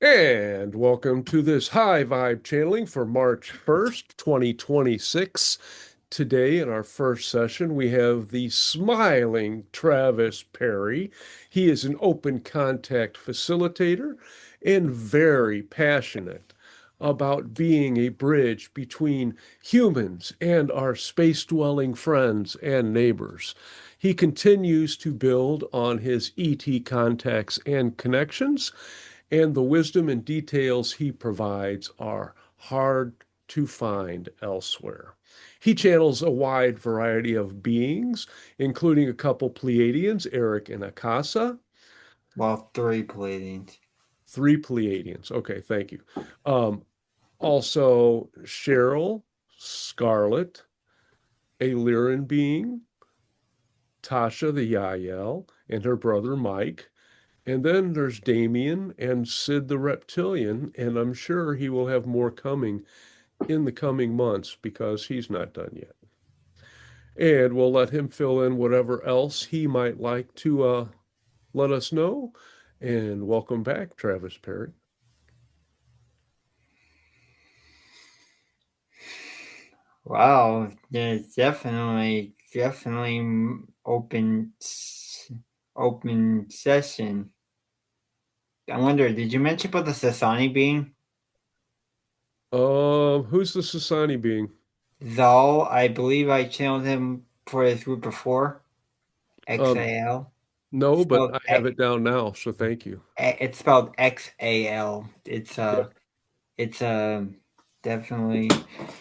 And welcome to this high vibe channeling for March 1st, 2026. Today, in our first session, we have the smiling Travis Perry. He is an open contact facilitator and very passionate about being a bridge between humans and our space dwelling friends and neighbors. He continues to build on his ET contacts and connections, and the wisdom and details he provides are hard to find elsewhere. He channels a wide variety of beings, including a couple Pleiadians, Eric and Akasa, Well, three Pleiadians. three Pleiadians. Okay, thank you. Um, Also, Cheryl, Scarlet, a Lyran being, Tasha the Yahyel, and her brother Mike. And then there's Damien and Sid the Reptilian, and I'm sure he will have more coming in the coming months because he's not done yet. And we'll let him fill in whatever else he might like to let us know. And welcome back, Travis Perry. Wow, there's definitely open session. I wonder, did you mention about the Sasani being? Who's the Sasani being? Zal, I believe I channeled him for his group before. Um, XAL. no, but Spelled I have it down now, so thank you. it's spelled XAL. Yeah, It's definitely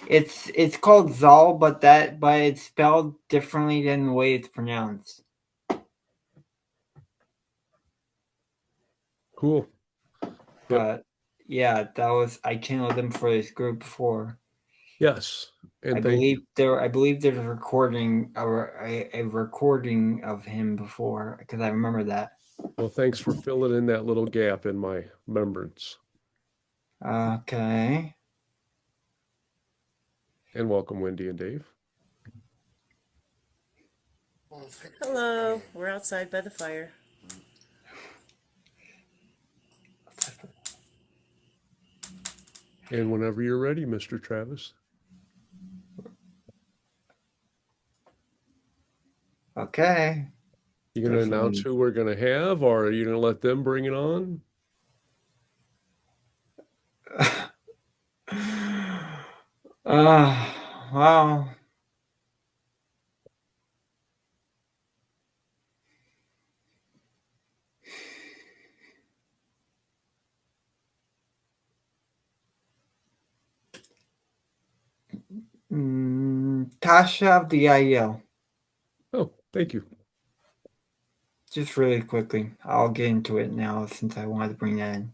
it's called Zal, but it's spelled differently than the way it's pronounced. cool. Yep. But yeah, that was I channeled them for this group before. Yes, and thank you. I believe there's a recording of him before because I remember that. Well, thanks for filling in that little gap in my remembrance. Okay. And welcome, Wendy and Dave. Hello, we're outside by the fire. And whenever you're ready, Mr. Travis. Okay. You going to announce Definitely. who we're going to have, or are you going to let them bring it on? Wow. Tasha of the IEL. Oh, thank you. Just really quickly, I'll get into it now since I wanted to bring that in.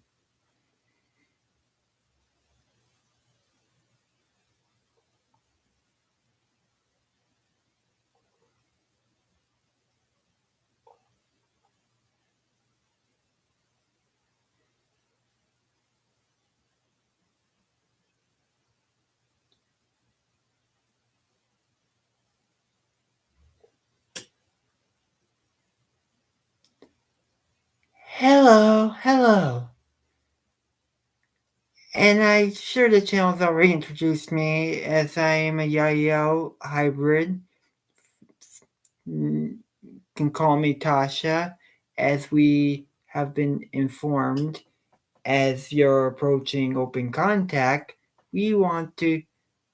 Hello. And I sure the channel's already introduced me as I am a Yahyel hybrid. You can call me Tasha, as we have been informed. As you're approaching open contact, we want to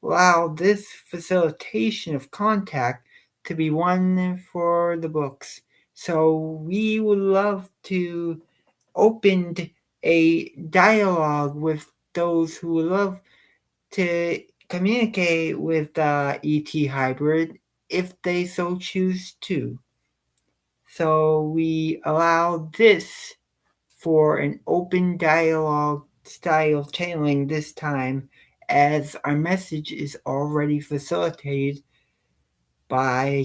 allow this facilitation of contact to be one for the books. So we would love to open a dialogue with those who would love to communicate with the ET hybrid if they so choose to. So we allow this for an open dialogue style channeling this time, as our message is already facilitated by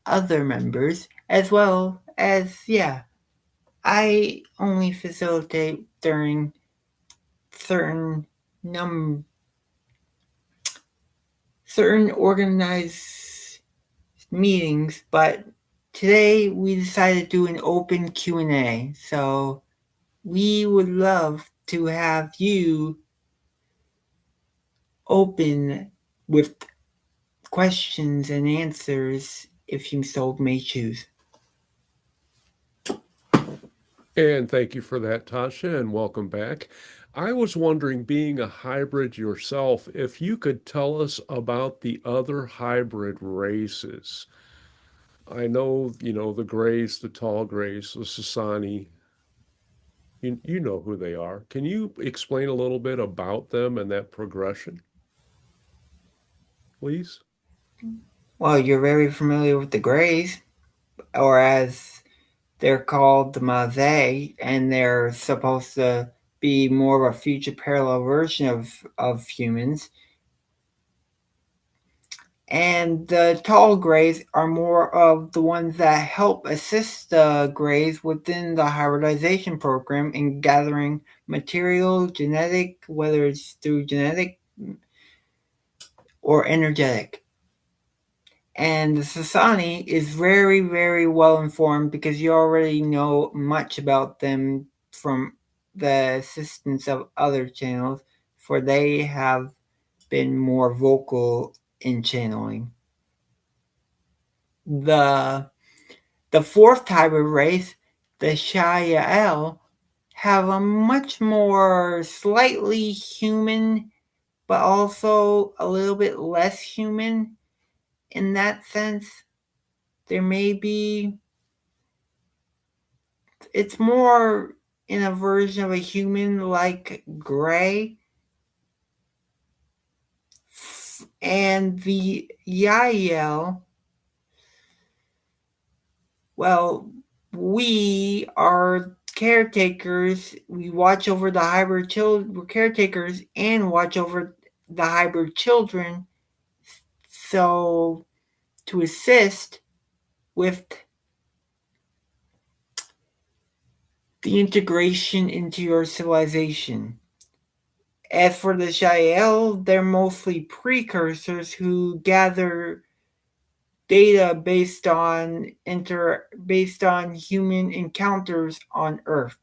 other members, as well as, yeah, I only facilitate during certain num certain organized meetings, but today we decided to do an open Q&A. So we would love to have you open with questions and answers if you so may choose. And thank you for that, Tasha, and welcome back. I was wondering, being a hybrid yourself, if you could tell us about the other hybrid races. I know, the Greys, the Tall Greys, the Sasani. You know who they are. Can you explain a little bit about them and that progression, please? Well, you're very familiar with the Greys, or as they're called, the Maze, and they're supposed to be more of a future parallel version of humans. And the tall Greys are more of the ones that help assist the Greys within the hybridization program in gathering material, genetic, whether it's through genetic or energetic. And the Sasani is very, very well informed because you already know much about them from the assistance of other channels, for they have been more vocal in channeling. The fourth hybrid race, the Yahyel, have a much more slightly human, but also a little bit less human in that sense. There may be, it's more in a version of a human like gray. And the Yahyel, well, we are caretakers. We watch over the hybrid children. We're caretakers and watch over the hybrid children. So to assist with the integration into your civilization. As for the Shael, they're mostly precursors who gather data based on human encounters on Earth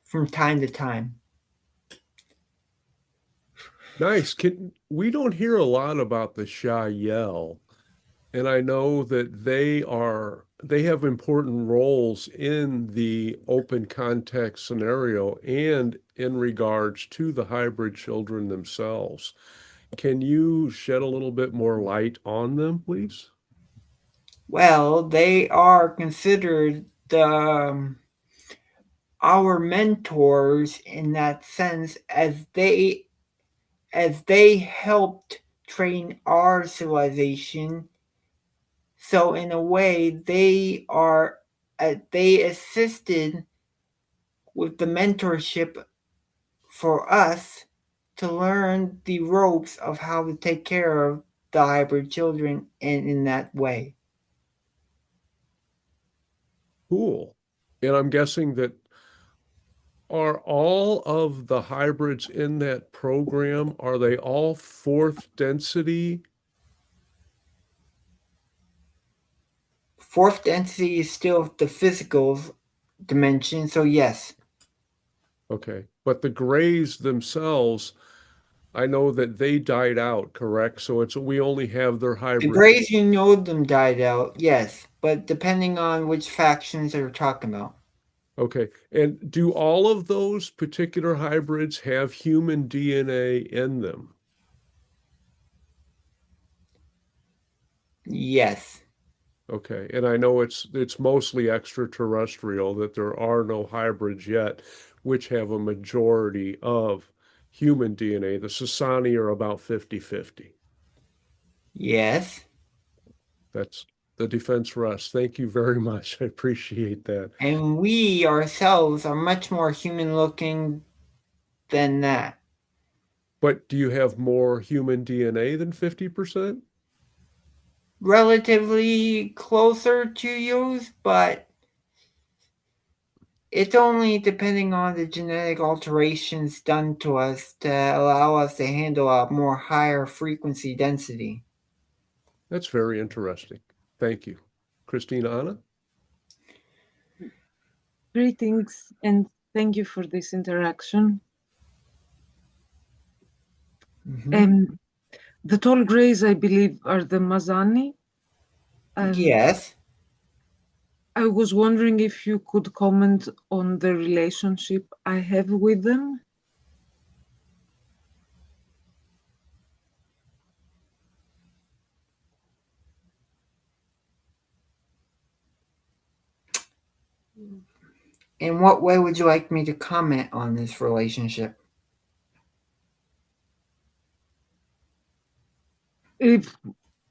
from time to time. Nice. We don't hear a lot about the Sha'yel, and I know that they have important roles in the open context scenario and in regards to the hybrid children themselves. Can you shed a little bit more light on them, please? Well, they are considered our mentors in that sense, as they helped train our civilization. So in a way, they assisted with the mentorship for us to learn the ropes of how to take care of the hybrid children, and in that way. Cool. And I'm guessing that are all of the hybrids in that program, are they all fourth density? Fourth density is still the physical dimension, so yes. Okay. But the grays themselves, I know that they died out, correct? So we only have their The hybrid. Greys, you know them, died out, yes, but depending on which factions they're talking about. Okay. And do all of those particular hybrids have human DNA in them? Yes. Okay. And I know it's mostly extraterrestrial, that there are no hybrids yet which have a majority of human DNA. The Sasani are about 50-50. Yes. That's the defense rests. Thank you very much. I appreciate that. And we ourselves are much more human looking than that. But do you have more human DNA than 50%? Relatively closer to yours, but it's only depending on the genetic alterations done to us to allow us to handle a more higher frequency density. That's very interesting. Thank you. Christina Anna? Greetings and Thank you for this interaction. Mhm. The tall grays, I believe, are the Mazani. And Yes. I was wondering if you could comment on the relationship I have with them. In what way would you like me to comment on this relationship? If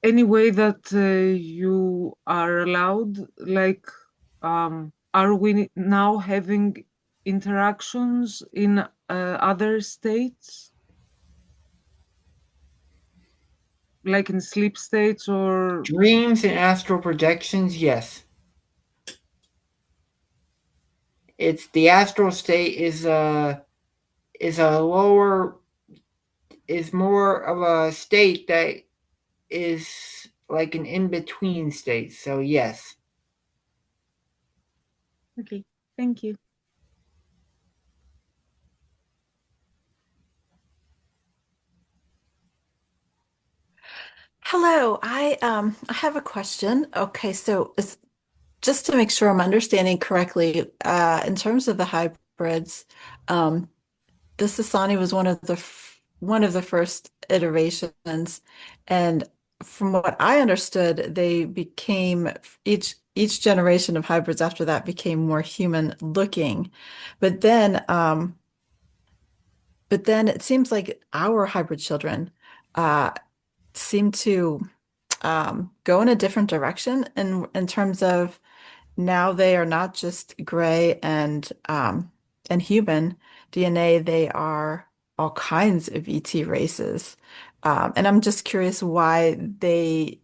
any way that you are allowed, like, are we now having interactions in other states? Like in sleep states or Dreams and astral projections, yes. It's the astral state is a lower is more of a state that is like an in-between state. So yes. okay, thank you. Hello, I have a question. Okay, so just to make sure I'm understanding correctly, in terms of the hybrids, um, the Sasani was one of the first iterations, and from what I understood, they became each generation of hybrids after that became more human looking, but then um, but then it seems like our hybrid children uh, seem to go in a different direction in terms of now they are not just gray and human DNA, they are all kinds of ET races. And I'm just curious why they,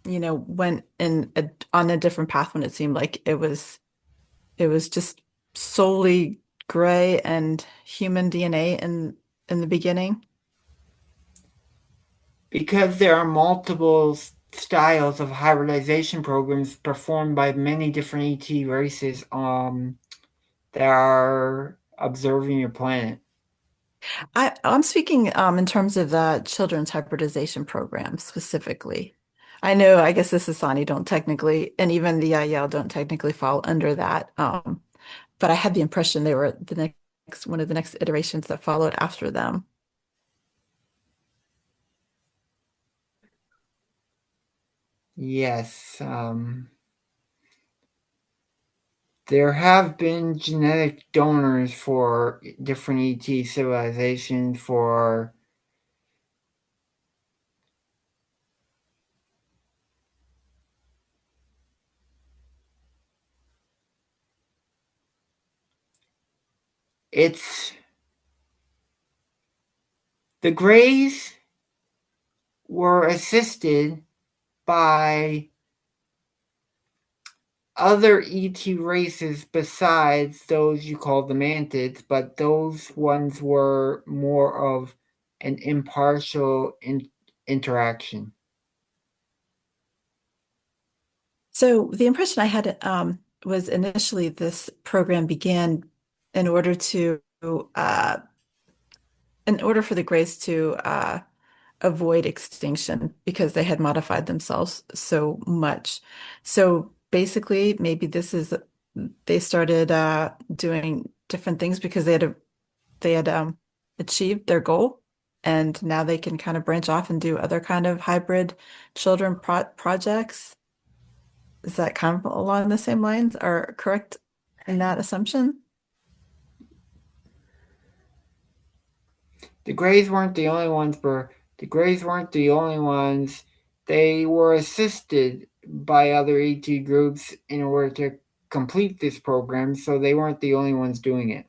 went on a different path when it seemed like it was just solely gray and human DNA in the beginning. Because there are multiple styles of hybridization programs performed by many different ET races that are observing your planet. I'm speaking in terms of the children's hybridization program specifically. I know, I guess the Sasani don't technically, and even the Yahyel don't technically fall under that. But I had the impression they were the next one of the next iterations that followed after them. Yes, there have been genetic donors for different ET civilizations for it's the Greys were assisted by other ET races besides those you call the mantids, but those ones were more of an impartial interaction. So the impression I had was initially this program began in order to uh, in order for the Greys to avoid extinction because they had modified themselves so much. So basically, maybe this is they started doing different things because they had achieved their goal, and now they can kind of branch off and do other kind of hybrid children projects. Is that kind of along the same lines, or correct in that assumption? The Greys weren't the only ones, the Greys weren't the only ones. They were assisted by other ET groups in order to complete this program, so they weren't the only ones doing it.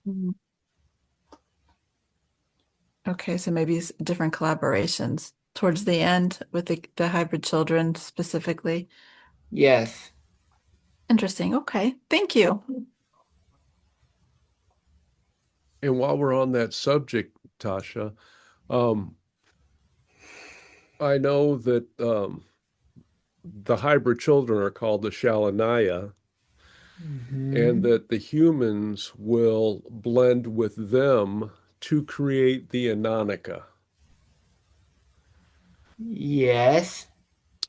Mhm. Okay, so maybe it's different collaborations towards the end with the hybrid children specifically. Yes. Interesting. Okay. Thank you. And while we're on that subject, Tasha, um, I know that the hybrid children are called the Sha'linya, and Mm-hmm. that the humans will blend with them to create the Ennanika. Yes.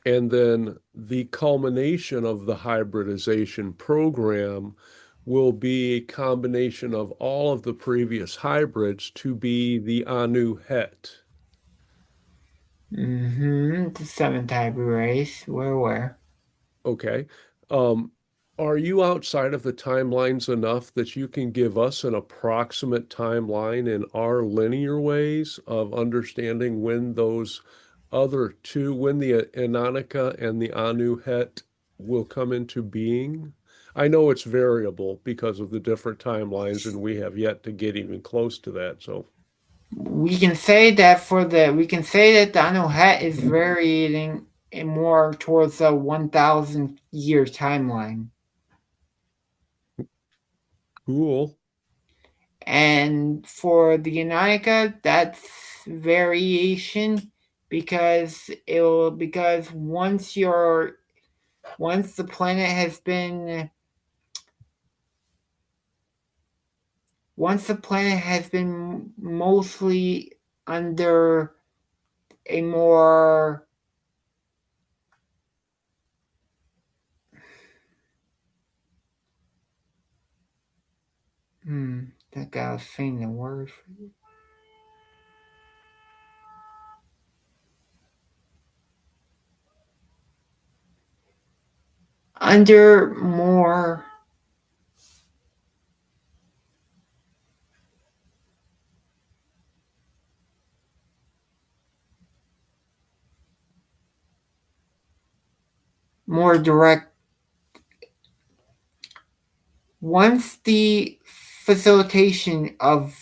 And then the culmination of the hybridization program will be a combination of all of the previous hybrids to be the Anu Het. Mm-hmm. The seventh hybrid race. We're aware. Okay. Um, are you outside of the timelines enough that you can give us an approximate timeline in our linear ways of understanding when those other two, when the Ennanika and the Anu Het will come into being? I know it's variable because of the different timelines, and we have yet to get even close to that. So, We can say that the Anu Het is varying more towards the 1,000 year timeline. cool. And for the Ennanika, that's variation because once the planet has been mostly under a more that guy was saying the word under more direct. Once the facilitation of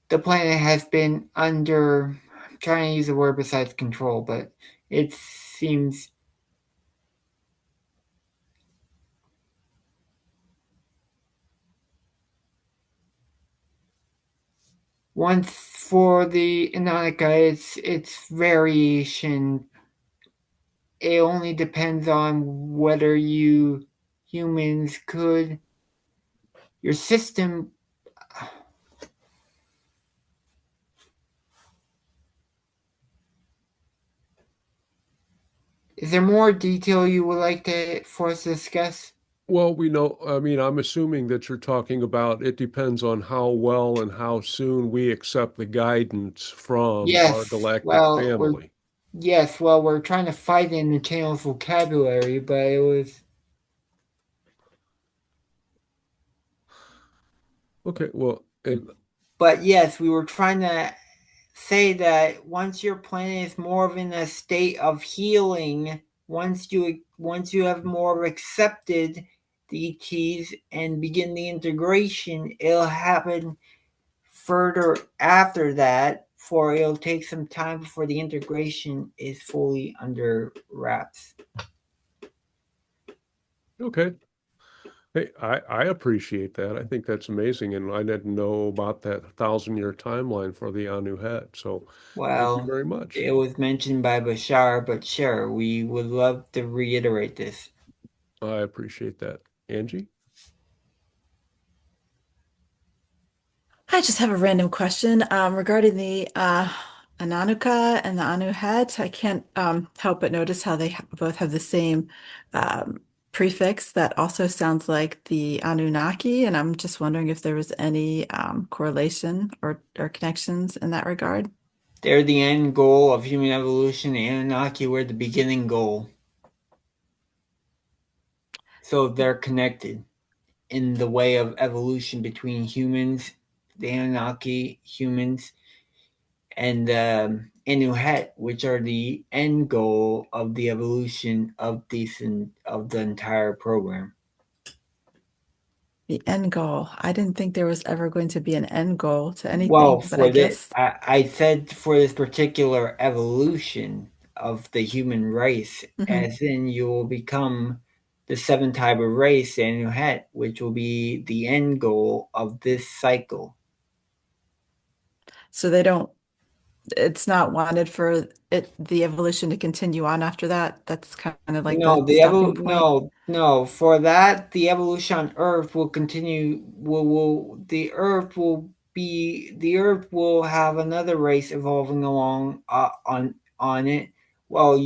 the planet has been under, I'm trying to use a word besides control, but it seems once for the Ennanika, its variation. It only depends on whether you humans could your system. Is there more detail you would like for us to discuss? Well, we know, I mean, I'm assuming that you're talking about it depends on how well and how soon we accept the guidance from our Yes. galactic We're family. yes. Well, we're trying to fight in the channel's vocabulary, but it was. Okay, well, and But yes, we were trying to say that once your planet is more of in a state of healing, once you have more accepted the ETs and begin the integration, it'll happen further after that. For it'll take some time before the integration is fully under wraps. okay. Hey, I appreciate that. I think that's amazing, and I didn't know about that 1,000-year timeline for the Anu Het. So, thank you Well, very much. it was mentioned by Bashar, but sure, we would love to reiterate this. I appreciate that. Angie? I just have a random question regarding the Ananuka and the Anu Het. I can't help but notice how they both have the same um, prefix that also sounds like the Anunnaki, and I'm just wondering if there was any correlation or connections in that regard. They're the end goal of human evolution. The Anunnaki were the beginning goal. So they're connected in the way of evolution between humans, the Anunnaki, humans, and the Inuhet, which are the end goal of the evolution of the entire program. The end goal. I didn't think there was ever going to be an end goal to Well, anything, but I for the guess. I said for this particular evolution of the human race, Mhm. as in you will become the seventh type of race, Anuhet, which will be the end goal of this cycle. So they don't. it's not wanted for the evolution to continue on after that. That's kind of like the No, stopping point. no. For that, the evolution on Earth will continue. The Earth will have another race evolving along on it, while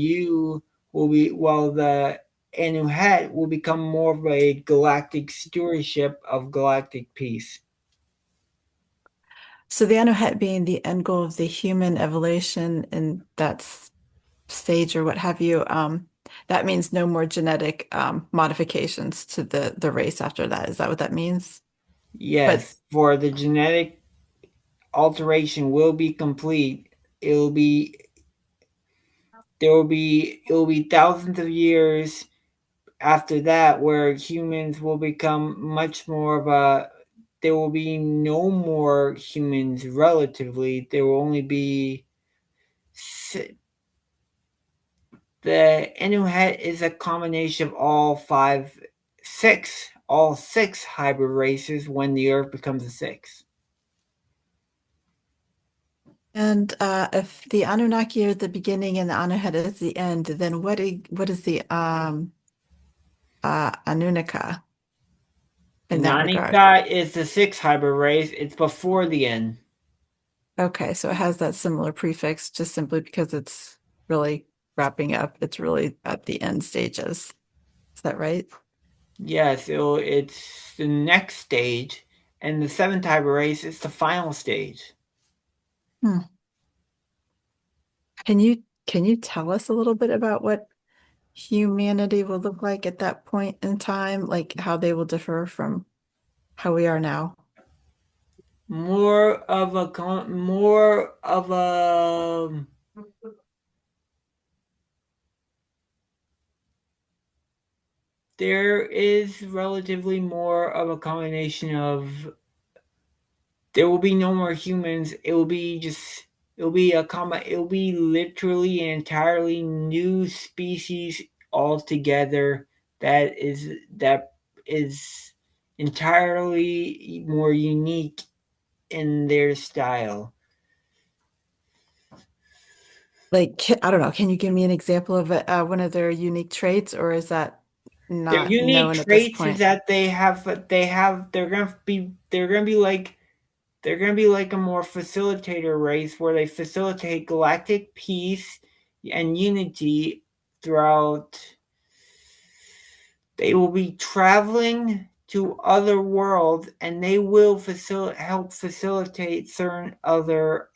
the Anunnaki will become more of a galactic stewardship of galactic peace. So the Anunnaki being the end goal of the human evolution in that stage or what have you, that means no more genetic modifications to the race after that. Is that what that means? But Yes, for the genetic alteration will be complete. It'll be it will be thousands of years after that where humans will become much more of a there will be no more humans relatively. There will only be the Inuit is a combination of all six hybrid races when the Earth becomes a six. and if the Anunnaki are the beginning and the Anunnaki is the end, then what is the Anunnika in that regard? Ennanika is the sixth hybrid race. It's before the end. Okay, so it has that similar prefix just simply because it's really wrapping up. It's really at the end stages. Is that right? Yes, it's the next stage, and the seventh hybrid race is the final stage. Hmm. Can you tell us a little bit about what humanity will look like at that point in time, like how they will differ from how we are now? More of a there is relatively more of a combination of there will be no more humans. It will be literally an entirely new species altogether that is entirely more unique in their style. Like, I don't know, can you give me an example of one of their unique traits, or is that Their not unique known at this traits is point? that they're gonna be like a more facilitator race where they facilitate galactic peace and unity throughout. They will be traveling to other worlds and they will help facilitate certain other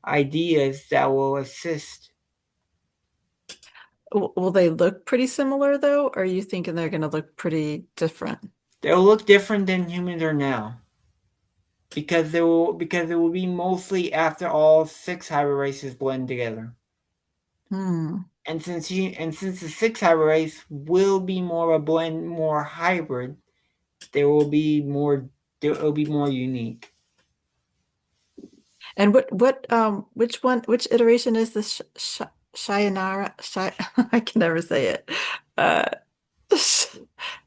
ideas that will assist. Will they look pretty similar though, or are you thinking they're going to look pretty different? They'll look different than humans are now because it will be mostly after all six hybrid races blend together. Hmm. And since the six hybrid race will be more a blend, more hybrid, there will be more. There will be more unique. And which iteration is this Shayanara? I can never say it. Uh,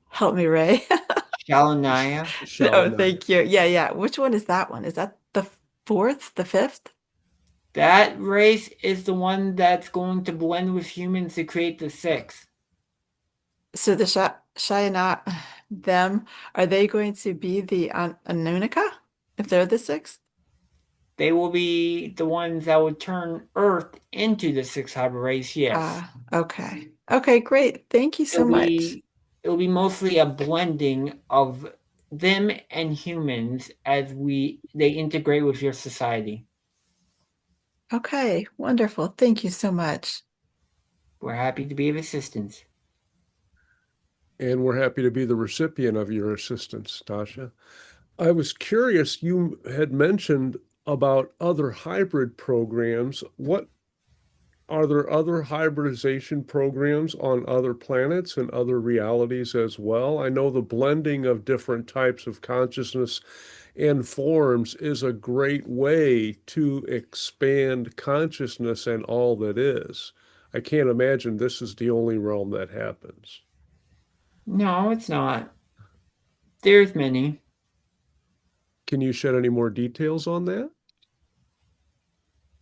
help me, Ray. Sha'linya. Oh, Sha'linya. thank you. Yeah, yeah. Which one is that one? Is that the fourth, the fifth? That race is the one that's going to blend with humans to create the six. So the Shayana, them, are they going to be the Anunnaki if they're the sixth? They will be the ones that would turn Earth into the six hybrid race. Yes, Okay. Okay, great. Thank you so it'll much. be it'll be mostly a blending of them and humans as they integrate with your society. Okay, wonderful. Thank you so much. We're happy to be of assistance. And we're happy to be the recipient of your assistance, Tasha. I was curious, you had mentioned about other hybrid programs. What are there other hybridization programs on other planets and other realities as well? I know the blending of different types of consciousness and forms is a great way to expand consciousness and all that is. I can't imagine this is the only realm that happens. No, it's not. There's many. Can you shed any more details on that?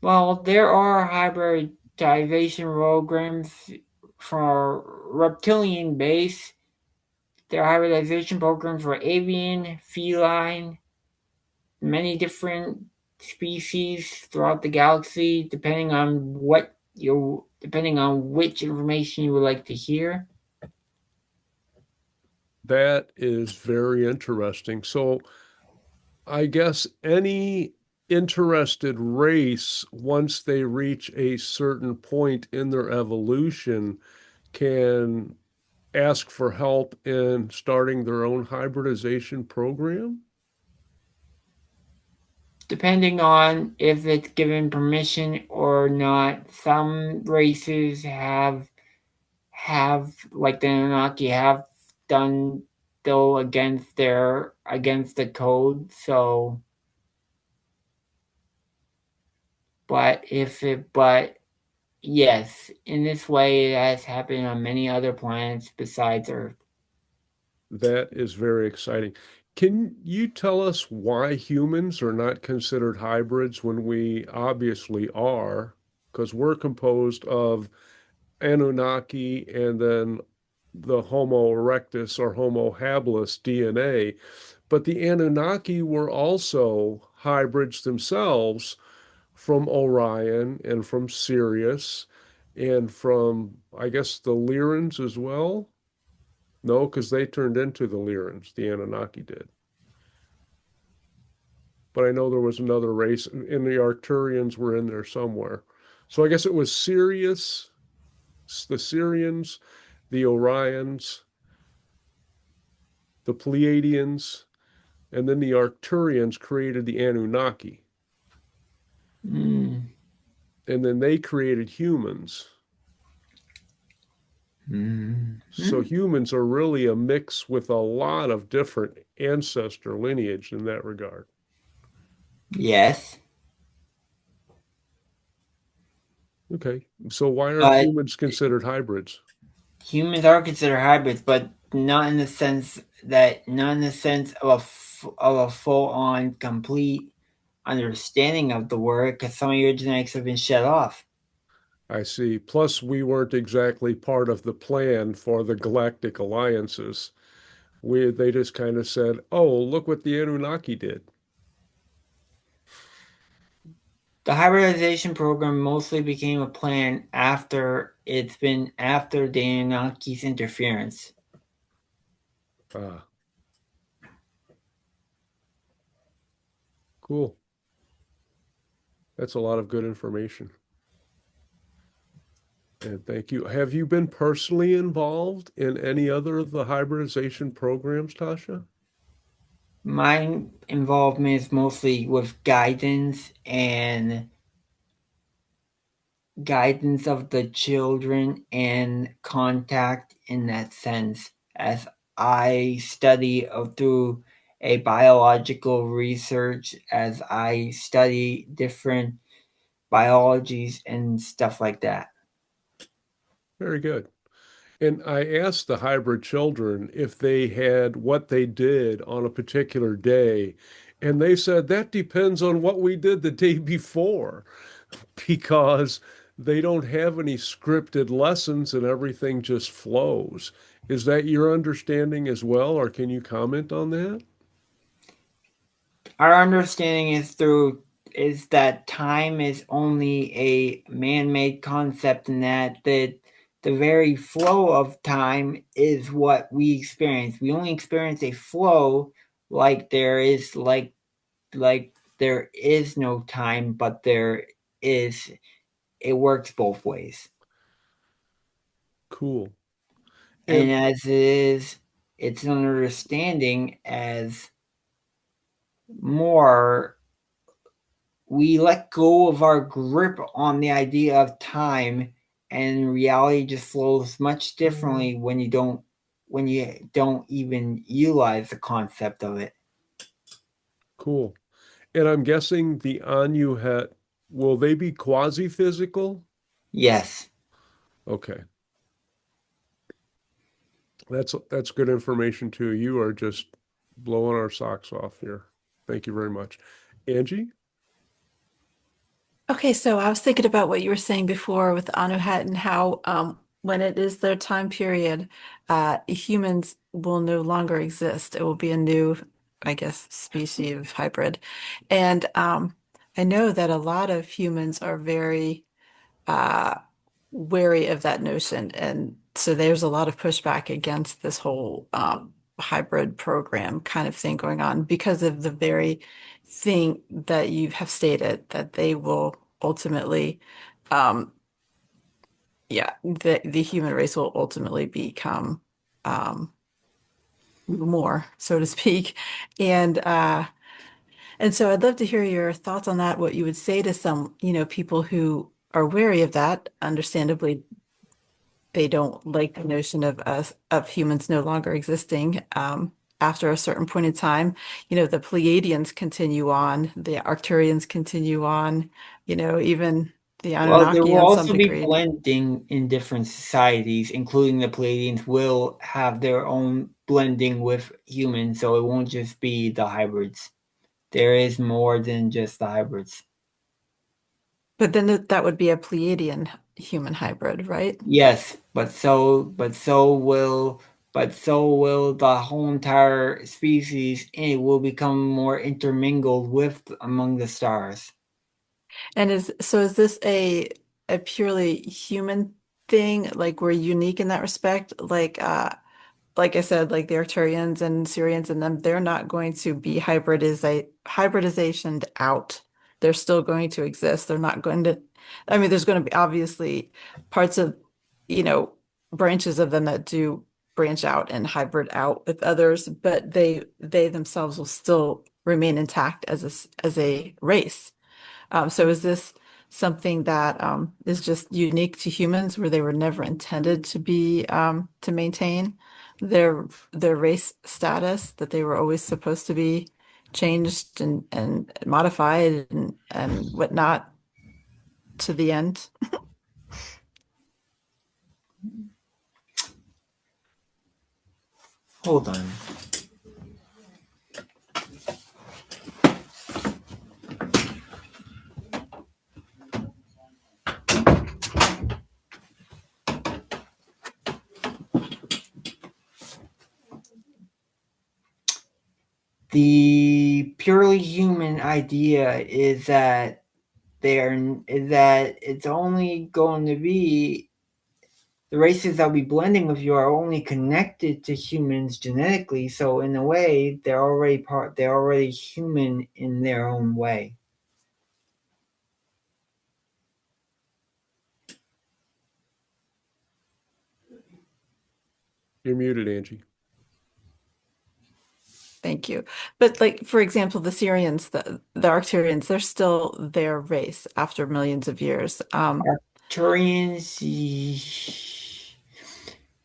Well, there are hybridization programs for reptilian base. There are hybridization programs for avian, feline, many different species throughout the galaxy, depending on which information you would like to hear. That is very interesting. So I guess any interested race, once they reach a certain point in their evolution, can ask for help in starting their own hybridization program? Depending on if it's given permission or not, some races have like the Anunnaki have done though against the code. So, but yes, in this way, it has happened on many other planets besides Earth. That is very exciting. Can you tell us why humans are not considered hybrids when we obviously are? Because we're composed of Anunnaki and then the Homo erectus or Homo habilis DNA. But the Anunnaki were also hybrids themselves from Orion and from Sirius and from, I guess, the Lyrans as well. No, because they turned into the Lyrans, the Anunnaki did. But I know there was another race, and the Arcturians were in there somewhere. So I guess it was Sirius, the Sirians, the Orions, the Pleiadians, and then the Arcturians created the Anunnaki. Mm. And then they created humans. Mm. So humans are really a mix with a lot of different ancestor lineage in that regard. Yes, Okay. So why aren't but humans considered hybrids? humans are considered hybrids, but not in the sense of a full on complete understanding of the word, because some of your genetics have been shut off. I see. Plus, we weren't exactly part of the plan for the galactic alliances. They just kind of said, "Oh, look what the Anunnaki did." The hybridization program mostly became a plan after the Anunnaki's interference. Ah, cool. That's a lot of good information. And thank you. Have you been personally involved in any other of the hybridization programs, Tasha? My involvement is mostly with guidance of the children and contact in that sense, as I study through a biological research, as I study different biologies and stuff like that. Very good. And I asked the hybrid children if they had what they did on a particular day, and they said that depends on what we did the day before, because they don't have any scripted lessons and everything just flows. Is that your understanding as well, or can you comment on that? Our understanding is that time is only a man-made concept, and that the very flow of time is what we experience. We only experience a flow, like there is no time, but there is. It works both ways, Cool. and And as it is, it's an understanding as more we let go of our grip on the idea of time, and reality just flows much differently when you don't even utilize the concept of it. cool. And I'm guessing the Anuhet, will they be quasi-physical? Yes. Okay. That's good information too. You are just blowing our socks off here. Thank you very much. Angie? Okay, so I was thinking about what you were saying before with Anuhat and how when it is their time period, humans will no longer exist. It will be a new, I guess, species of hybrid. And I know that a lot of humans are very uh, wary of that notion. And so there's a lot of pushback against this whole hybrid program kind of thing going on because of the very thing that you have stated that they will ultimately, um, yeah, the human race will ultimately become um, more, so to speak. And and so I'd love to hear your thoughts on that, what you would say to some, people who are wary of that, understandably they don't like the notion of us of humans no longer existing after a certain point in time. The Pleiadians continue on, the Arcturians continue on, even the Well, there Anunnaki will on some also be degree. blending in different societies, including the Pleiadians will have their own blending with humans, so it won't just be the hybrids. There is more than just the hybrids. But then that would be a Pleiadian human hybrid, right? Yes, but so will the whole entire species, and it will become more intermingled with among the stars. And is this a purely human thing? Like we're unique in that respect? Like I said, like the Arcturians and Syrians and them, they're not going to be hybridizationed out. They're still going to exist. They're not going to, I mean, there's going to be obviously parts of, you know, branches of them that do branch out and hybrid out with others, but they themselves will still remain intact as a race. So is this something that is just unique to humans where they were never intended to be to maintain their race status, that they were always supposed to be changed and modified and whatnot to the end? Hold on. The purely human idea is that it's only going to be the races that'll be blending with you are only connected to humans genetically, so in a way they're already human in their own way. You're muted, Angie. Thank you. But like for example, the Syrians, the Arcturians, they're still their race after millions of years. Arcturians,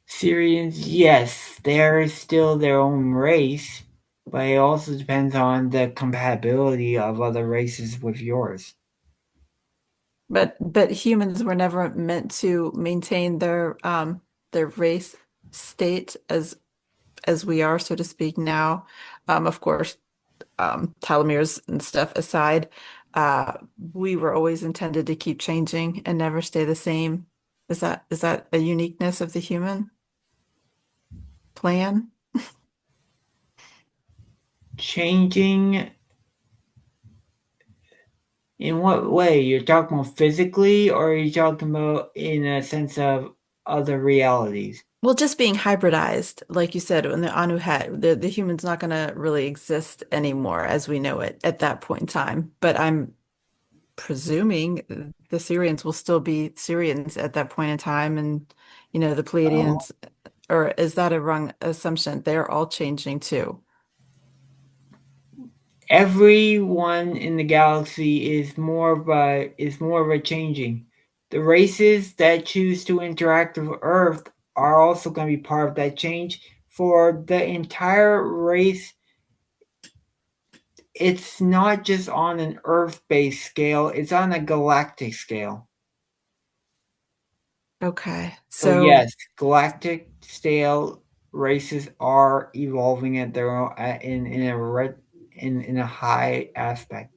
Syrians, yes, they're still their own race, but it also depends on the compatibility of other races with yours. But humans were never meant to maintain their race state as we are, so to speak, now. Of course, telomeres and stuff aside, uh, we were always intended to keep changing and never stay the same. Is that a uniqueness of the human plan? Changing in what way? You're talking about physically, or are you talking about in a sense of other realities? Well, just being hybridized, like you said, when the Anuhat, the human's not going to really exist anymore as we know it at that point in time. But I'm presuming the Syrians will still be Syrians at that point in time, and the Oh. Pleiadians, or is that a wrong assumption? They're all changing too. Everyone in the galaxy is more of a changing. The races that choose to interact with Earth are also going to be part of that change. For the entire race, it's not just on an Earth-based scale; it's on a galactic scale. Okay, So so yes, galactic scale races are evolving at their own in a high aspect.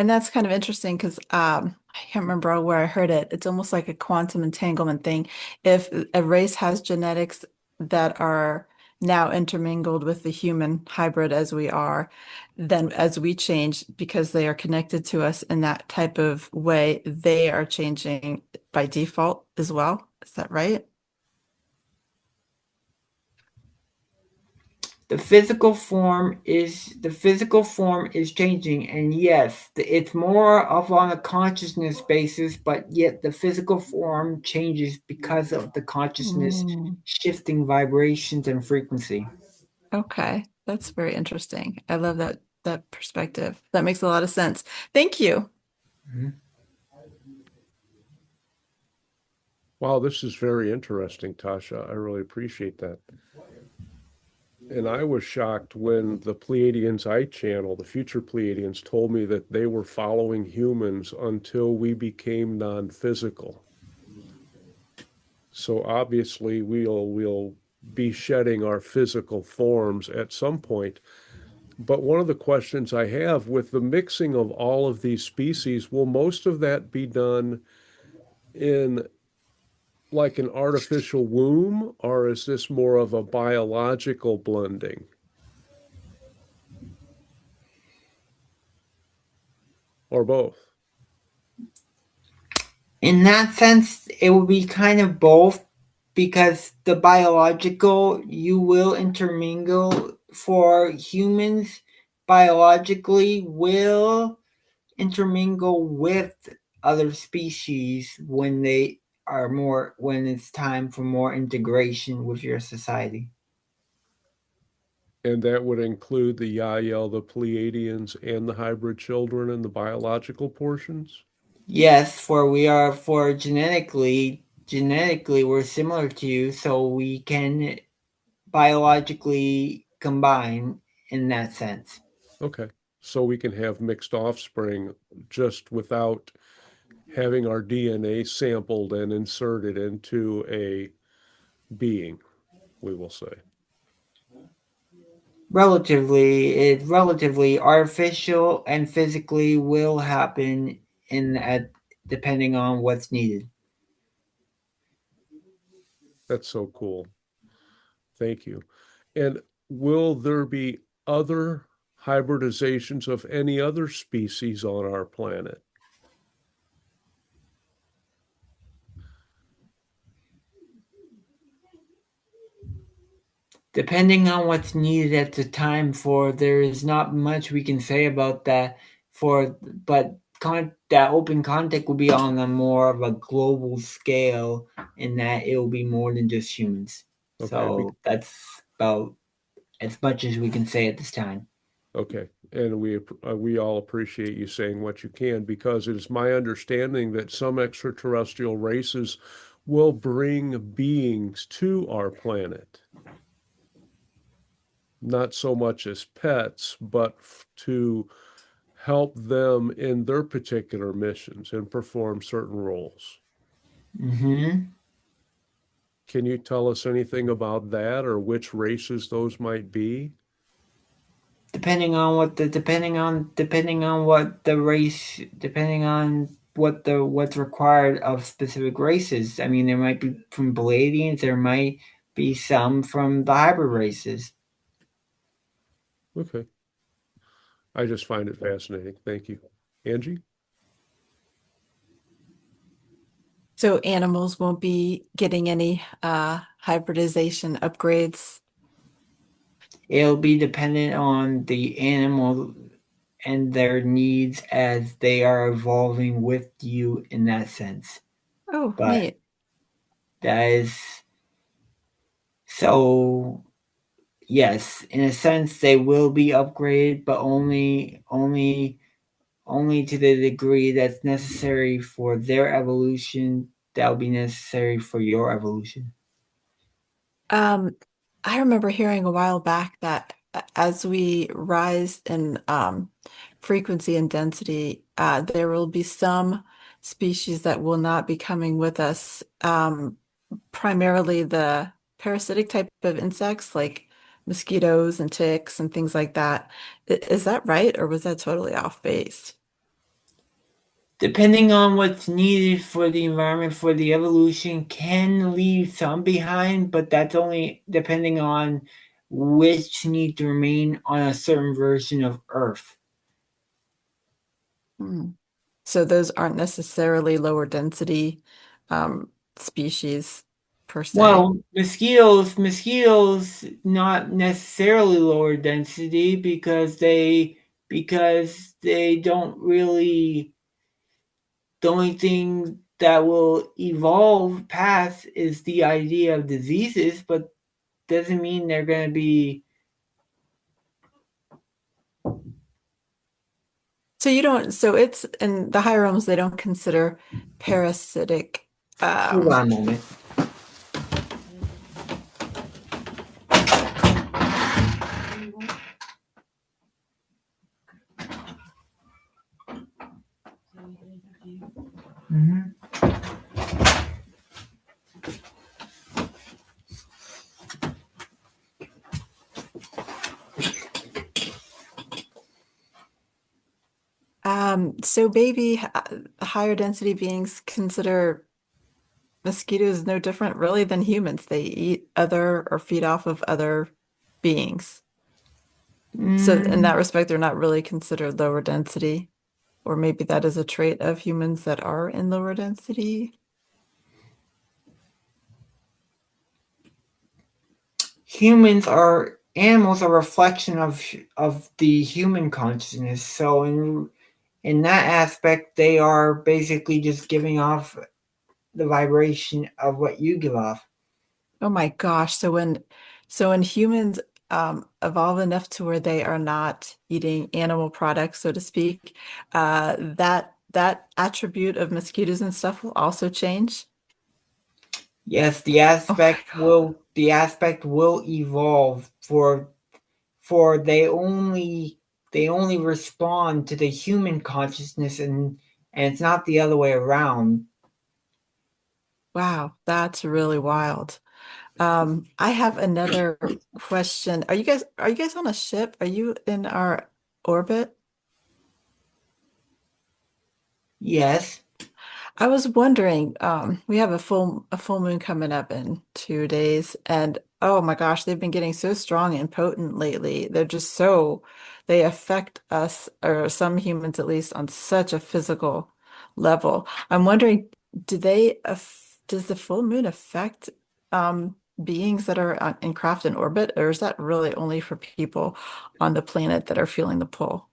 And that's kind of interesting because I can't remember where I heard it. It's almost like a quantum entanglement thing. If a race has genetics that are now intermingled with the human hybrid as we are, then as we change, because they are connected to us in that type of way, they are changing by default as well. Is that right? The physical form is changing, and yes, it's more of on a consciousness basis, but yet the physical form changes because of the consciousness Mm, shifting vibrations and frequency. okay, that's very interesting. I love that perspective. That makes a lot of sense. Thank you. Mhm. Wow, this is very interesting, Tasha. I really appreciate that. And I was shocked when the Pleiadians I channel, the future Pleiadians, told me that they were following humans until we became non-physical. So obviously we'll be shedding our physical forms at some point. But one of the questions I have with the mixing of all of these species, will most of that be done in like an artificial womb, or is this more of a biological blending, or both? In that sense, it will be kind of both because the biological, you will intermingle for humans biologically will intermingle with other species when it's time for more integration with your society. And that would include the Yahyel, the Pleiadians, and the hybrid children in the biological portions? Yes, for genetically we're similar to you, so we can biologically combine in that sense. Okay. So we can have mixed offspring just without having our DNA sampled and inserted into a being, we will say. Relatively artificial and physically will happen in at depending on what's needed. That's so cool. Thank you. And will there be other hybridizations of any other species on our planet? Depending on what's needed at the time, for there is not much we can say about that for but that open contact will be on a more of a global scale in that it will be more than just humans. Okay, So that's about as much as we can say at this time. okay. And we all appreciate you saying what you can, because it is my understanding that some extraterrestrial races will bring beings to our planet, not so much as pets, but to help them in their particular missions and perform certain roles. Hmm. Can you tell us anything about that, or which races those might be? Depending on what the race, depending on what's required of specific races. I mean, there might be from Palladians, there might be some from the hybrid races. Okay. I just find it fascinating. Thank you. Angie? So animals won't be getting any hybridization upgrades. It'll be dependent on the animal and their needs as they are evolving with you in that sense. Oh, But neat. that is so yes, in a sense they will be upgraded, but only to the degree that's necessary for their evolution that'll be necessary for your evolution. Um, I remember hearing a while back that as we rise in frequency and density, there will be some species that will not be coming with us, primarily the parasitic type of insects like mosquitoes and ticks and things like that. Is that right, or was that totally off base? Depending on what's needed for the environment, for the evolution, can leave some behind, but that's only depending on which need to remain on a certain version of Earth. Hmm. So those aren't necessarily lower density species per se. Well, mosquitoes not necessarily lower density because they don't really, the only thing that will evolve past is the idea of diseases, but doesn't mean they're going to be. So you don't, so it's in the higher realms, they don't consider parasitic. Hold Um, on a moment. Mhm. so maybe higher density beings consider mosquitoes no different really than humans. They eat other or feed off of other beings. So in Mm, that respect, they're not really considered lower density. Or maybe that is a trait of humans that are in lower density. humans are animals are a reflection of the human consciousness. So in that aspect, they are basically just giving off the vibration of what you give off. Oh my gosh. So when humans evolve enough to where they are not eating animal products, so to speak, that attribute of mosquitoes and stuff will also change. Yes, Oh my God. the aspect will evolve for they only respond to the human consciousness, and it's not the other way around. Wow, that's really wild. I have another question. Are you guys on a ship? Are you in our orbit? Yes. I was wondering, we have a full moon coming up in 2 days, and oh my gosh, they've been getting so strong and potent lately. They affect us, or some humans at least, on such a physical level. I'm wondering, does the full moon affect beings that are in craft in orbit, or is that really only for people on the planet that are feeling the pull?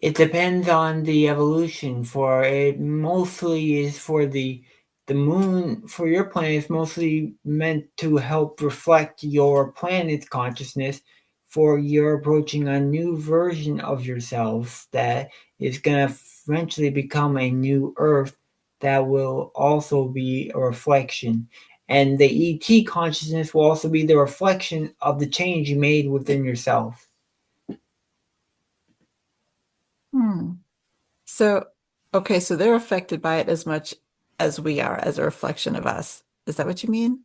It depends on the evolution. For it mostly is for the moon. For your planet, it's mostly meant to help reflect your planet's consciousness. For you're approaching a new version of yourself that is going to eventually become a new Earth that will also be a reflection. And the ET consciousness will also be the reflection of the change you made within yourself. Hmm. So, okay, so they're affected by it as much as we are, as a reflection of us. Is that what you mean?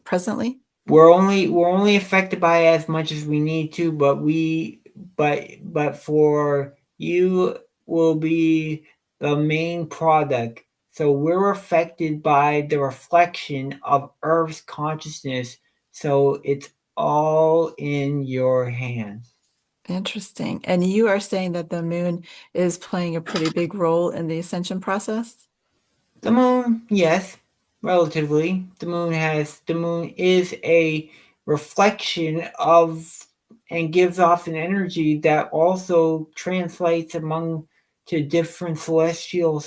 Presently? We're only affected by it as much as we need to, but for you will be the main product. So we're affected by the reflection of Earth's consciousness. So it's all in your hands. Interesting. And you are saying that the moon is playing a pretty big role in the ascension process? The moon, yes, relatively. The moon is a reflection of and gives off an energy that also translates among to different celestial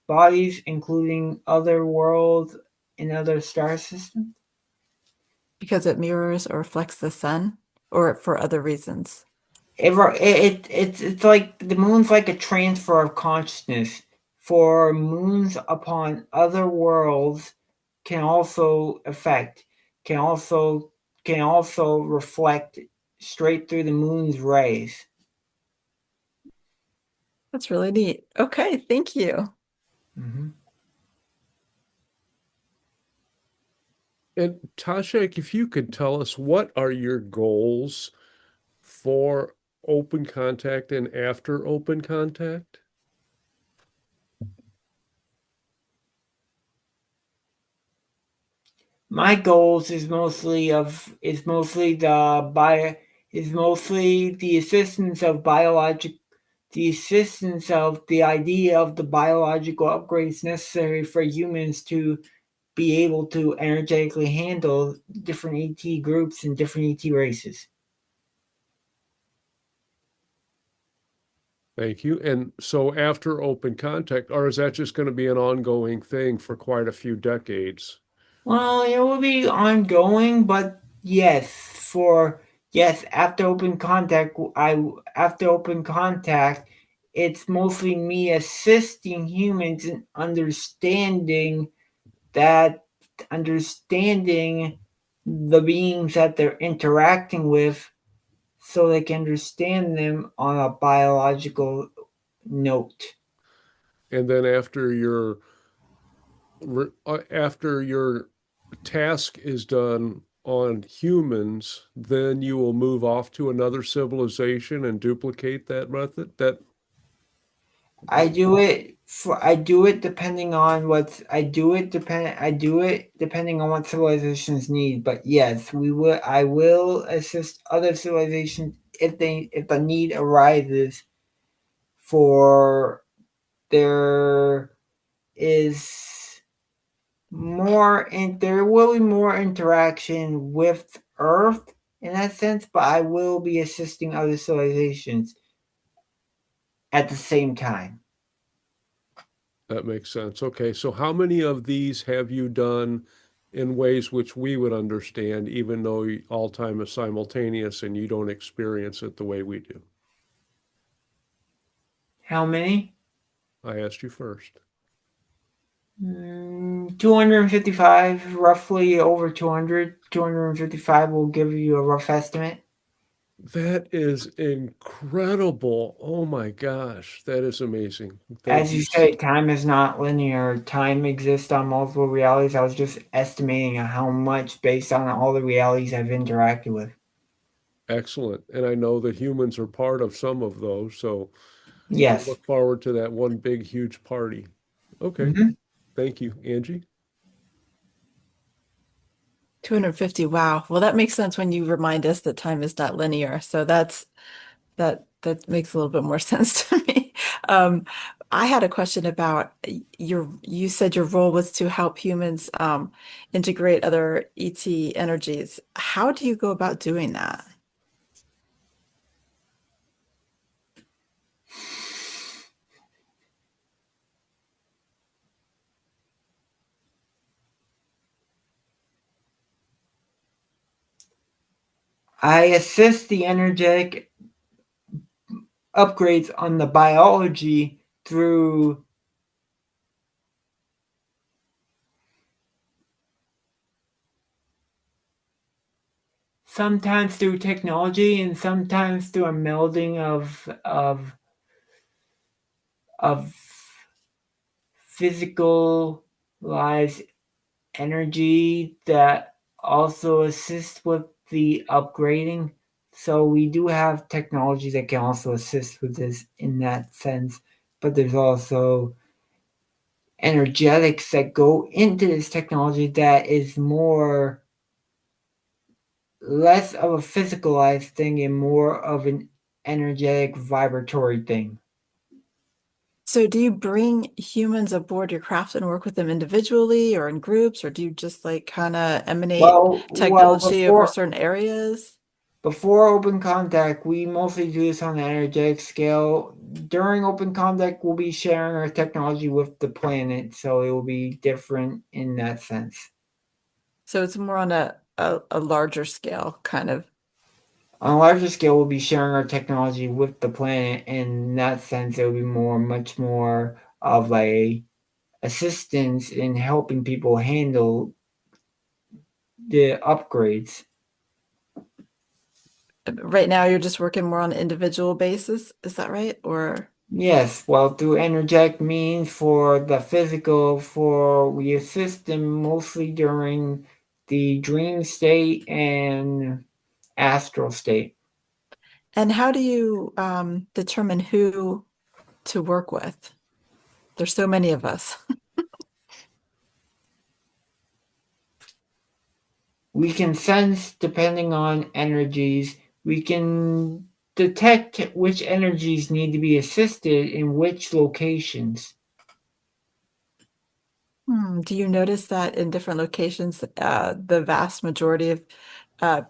bodies, including other worlds and other star systems. Because it mirrors or reflects the sun, or for other reasons? It's like the moon's like a transfer of consciousness. For moons upon other worlds can also affect, can also can also reflect straight through the moon's rays. That's really neat. Okay, thank you. Mhm. And Tasha, if you could tell us, what are your goals for open contact and after open contact? My goals is mostly the assistance of the idea of the biological upgrades necessary for humans to be able to energetically handle different ET groups and different ET races. Thank you. And so after open contact, or is that just going to be an ongoing thing for quite a few decades? Well, it will be ongoing, but after open contact, it's mostly me assisting humans in understanding the beings that they're interacting with, so they can understand them on a biological note. And then after your task is done on humans, then you will move off to another civilization and duplicate that method. I do it depending on what civilizations need. But yes, I will assist other civilizations if the need arises for there is more and there will be more interaction with Earth in that sense, but I will be assisting other civilizations at the same time. That makes sense. Okay, so how many of these have you done in ways which we would understand, even though all time is simultaneous and you don't experience it the way we do? How many? I asked you first. 255, roughly over 200. 255 will give you a rough estimate. That is incredible. Oh my gosh, that is amazing. Thank As you. you say, time is not linear. Time exists on multiple realities. I was just estimating how much based on all the realities I've interacted with. Excellent. And I know that humans are part of some of those, so we'll Yes. look forward to that one big, huge party. Okay. Mhm. Thank you, Angie. 250. Wow. Well, that makes sense when you remind us that time is not linear. So that makes a little bit more sense to me. Um, I had a question about you said your role was to help humans integrate other ET energies. How do you go about doing that? I assist the energetic upgrades on the biology through sometimes through technology and sometimes through a melding of physicalized energy that also assists with the upgrading. So we do have technology that can also assist with this in that sense, but there's also energetics that go into this technology that is less of a physicalized thing and more of an energetic vibratory thing. So do you bring humans aboard your craft and work with them individually or in groups, or do you just like kind of emanate Well, technology over certain areas? before open contact, we mostly do this on the energetic scale. During open contact, we'll be sharing our technology with the planet, so it will be different in that sense. So it's more on a larger scale, kind of. On a larger scale, we'll be sharing our technology with the planet. In that sense, it will be much more of a assistance in helping people handle the upgrades. Right now, you're just working more on an individual basis. Is that right? Or Yes, well, through energetic means for the physical, for we assist them mostly during the dream state and astral state. and how do you determine who to work with? There's so many of us. We can sense depending on energies. We can detect which energies need to be assisted in which locations. Do you notice that in different locations, the vast majority of uh,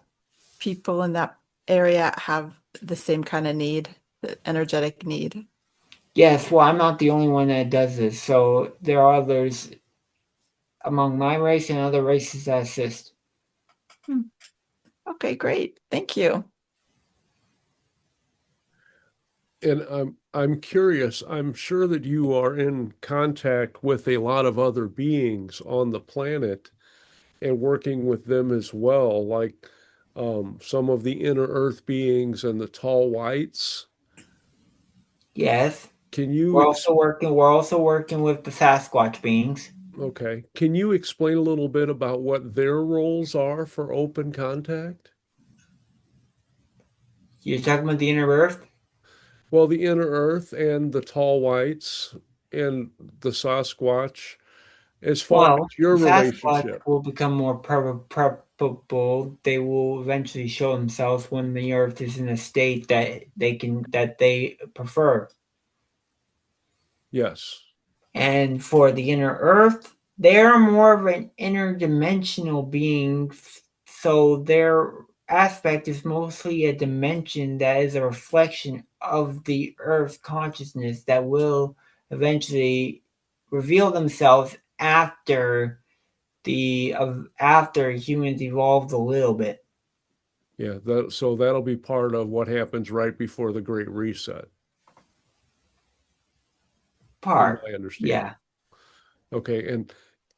people in that area have the same kind of need, the energetic need? Yes, well, I'm not the only one that does this, so there are others among my race and other races that assist. Hmm. Okay, great. Thank you. And I'm curious, I'm sure that you are in contact with a lot of other beings on the planet and working with them as well, like some of the inner earth beings and the tall whites. Yes, Can you we're also working with the Sasquatch beings. okay, can you explain a little bit about what their roles are for open contact? You're talking about the inner earth? Well, the inner earth and the tall whites and the Sasquatch, as far Well, as your the Sasquatch relationship. will become more probable. They will eventually show themselves when the earth is in a state that they prefer. Yes. And for the inner earth, they're more of an interdimensional being, so their aspect is mostly a dimension that is a reflection of the earth consciousness that will eventually reveal themselves after humans evolved a little bit. Yeah, so that'll be part of what happens right before the Great Reset, in Part. my understanding. Yeah. Okay, and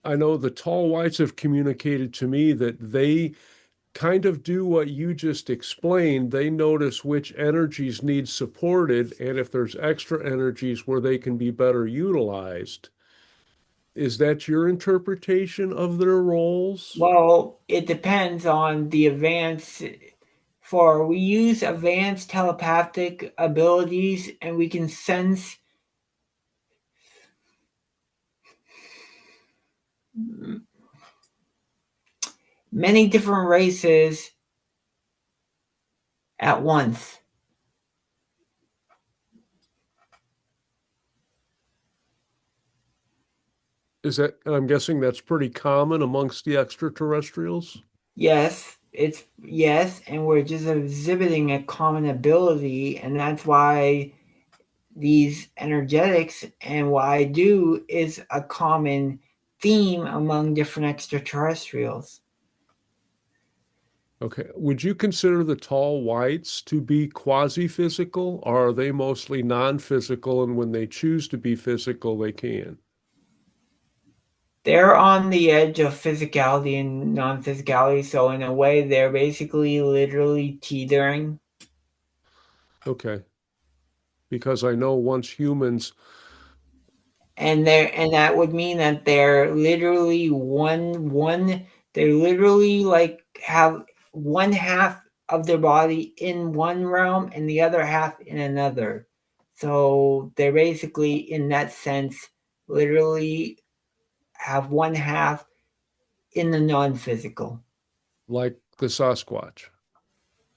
I know the tall whites have communicated to me that they kind of do what you just explained. They notice which energies need supported, and if there's extra energies where they can be better utilized. Is that your interpretation of their roles? Well, it depends on the advance. For we use advanced telepathic abilities and we can sense many different races at once. Is that, I'm guessing that's pretty common amongst the extraterrestrials? Yes, and we're just exhibiting a common ability, and that's why these energetics and what I do is a common theme among different extraterrestrials. Okay. Would you consider the tall whites to be quasi-physical, or are they mostly non-physical, and when they choose to be physical, they can? They're on the edge of physicality and non-physicality, so in a way, they're basically literally teetering. Okay. Because I know once humans, And that would mean that they're literally they're literally like have one half of their body in one realm and the other half in another. So they're basically in that sense literally have one half in the non-physical. like the Sasquatch.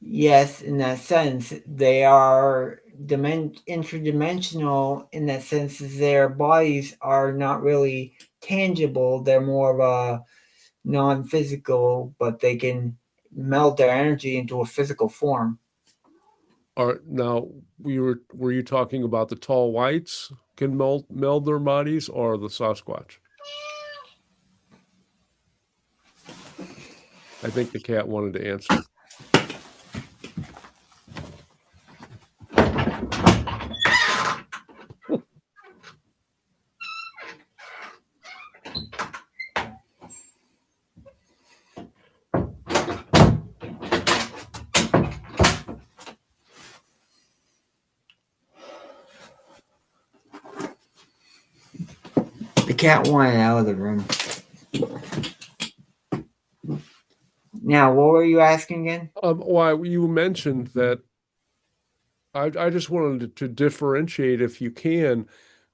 Yes, in that sense, they are interdimensional in that sense, as their bodies are not really tangible. They're more of a non-physical, but they can meld their energy into a physical form. Are now were you talking about the tall whites can meld their bodies or the Sasquatch? I think the cat wanted to answer. The cat wanted out of the room. Now, what were you asking again? Why you mentioned that I just wanted to differentiate if you can.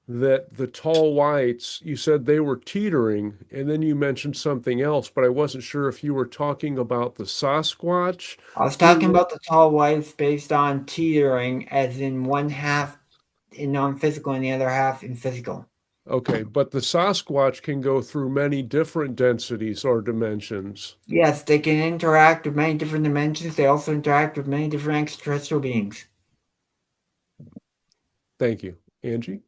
that the tall whites, you said they were teetering, and then you mentioned something else, but I wasn't sure if you were talking about the Sasquatch I was who talking about the tall whites based on teetering, as in one half in non-physical and the other half in physical. okay, but the Sasquatch can go through many different densities or dimensions. Yes, they can interact with many different dimensions. They also interact with many different extraterrestrial beings. Thank you. Angie?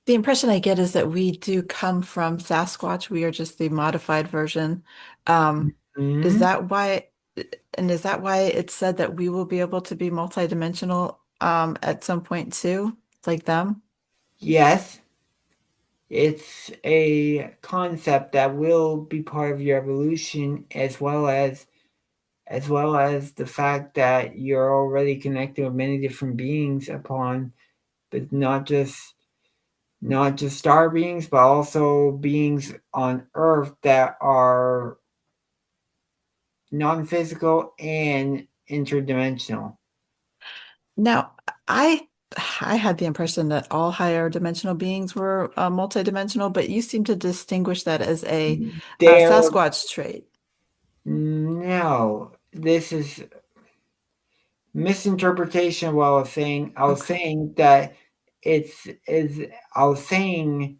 The impression I get is that we do come from Sasquatch. We are just the modified version. Is Mhm. that why, and is that why it's said that we will be able to be multidimensional at some point too, like them? Yes, it's a concept that will be part of your evolution, as well as the fact that you're already connected with many different beings upon, but not just star beings, but also beings on Earth that are non-physical and interdimensional. Now, I I had the impression that all higher dimensional beings were multidimensional, but you seem to distinguish that as a There, Sasquatch trait. no, this is misinterpretation of what I was saying. I was Okay. saying that it's is I was saying